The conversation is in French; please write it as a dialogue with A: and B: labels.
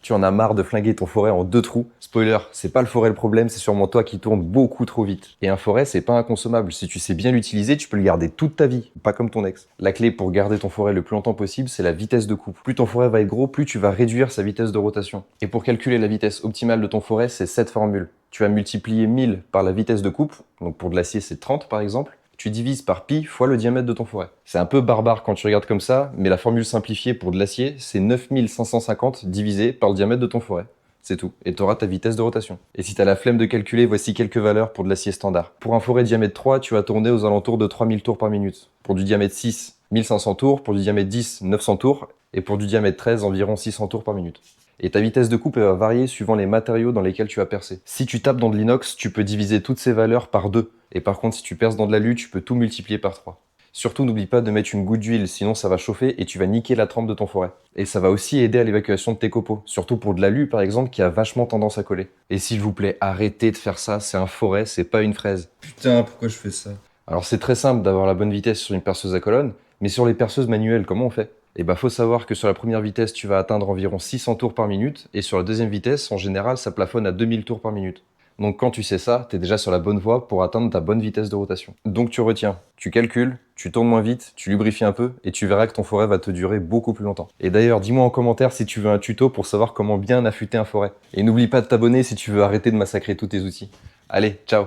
A: Tu en as marre de flinguer ton forêt en 2 trous. Spoiler, c'est pas le forêt le problème, c'est sûrement toi qui tourne beaucoup trop vite. Et un forêt, c'est pas inconsommable. Si tu sais bien l'utiliser, tu peux le garder toute ta vie, pas comme ton ex. La clé pour garder ton forêt le plus longtemps possible, c'est la vitesse de coupe. Plus ton forêt va être gros, plus tu vas réduire sa vitesse de rotation. Et pour calculer la vitesse optimale de ton forêt, c'est cette formule. Tu vas multiplier 1000 par la vitesse de coupe, donc pour de l'acier c'est 30 par exemple, tu divises par pi fois le diamètre de ton forêt. C'est un peu barbare quand tu regardes comme ça, mais la formule simplifiée pour de l'acier, c'est 9550 divisé par le diamètre de ton forêt. C'est tout, et tu auras ta vitesse de rotation. Et si tu as la flemme de calculer, voici quelques valeurs pour de l'acier standard. Pour un forêt diamètre 3, tu vas tourner aux alentours de 3000 tours par minute. Pour du diamètre 6, 1500 tours, pour du diamètre 10, 900 tours, et pour du diamètre 13, environ 600 tours par minute. Et ta vitesse de coupe elle va varier suivant les matériaux dans lesquels tu vas percer. Si tu tapes dans de l'inox, tu peux diviser toutes ces valeurs par 2. Et par contre, si tu perces dans de l'alu, tu peux tout multiplier par 3. Surtout, n'oublie pas de mettre une goutte d'huile, sinon ça va chauffer et tu vas niquer la trempe de ton forêt. Et ça va aussi aider à l'évacuation de tes copeaux, surtout pour de l'alu par exemple qui a vachement tendance à coller. Et s'il vous plaît, arrêtez de faire ça, c'est un forêt, c'est pas une fraise.
B: Putain, pourquoi je fais ça?
A: Alors c'est très simple d'avoir la bonne vitesse sur une perceuse à colonne, mais sur les perceuses manuelles, comment on fait? Eh ben faut savoir que sur la première vitesse, tu vas atteindre environ 600 tours par minute, et sur la deuxième vitesse, en général, ça plafonne à 2000 tours par minute. Donc quand tu sais ça, t'es déjà sur la bonne voie pour atteindre ta bonne vitesse de rotation. Donc tu retiens, tu calcules, tu tournes moins vite, tu lubrifies un peu, et tu verras que ton forêt va te durer beaucoup plus longtemps. Et d'ailleurs, dis-moi en commentaire si tu veux un tuto pour savoir comment bien affûter un forêt. Et n'oublie pas de t'abonner si tu veux arrêter de massacrer tous tes outils. Allez, ciao!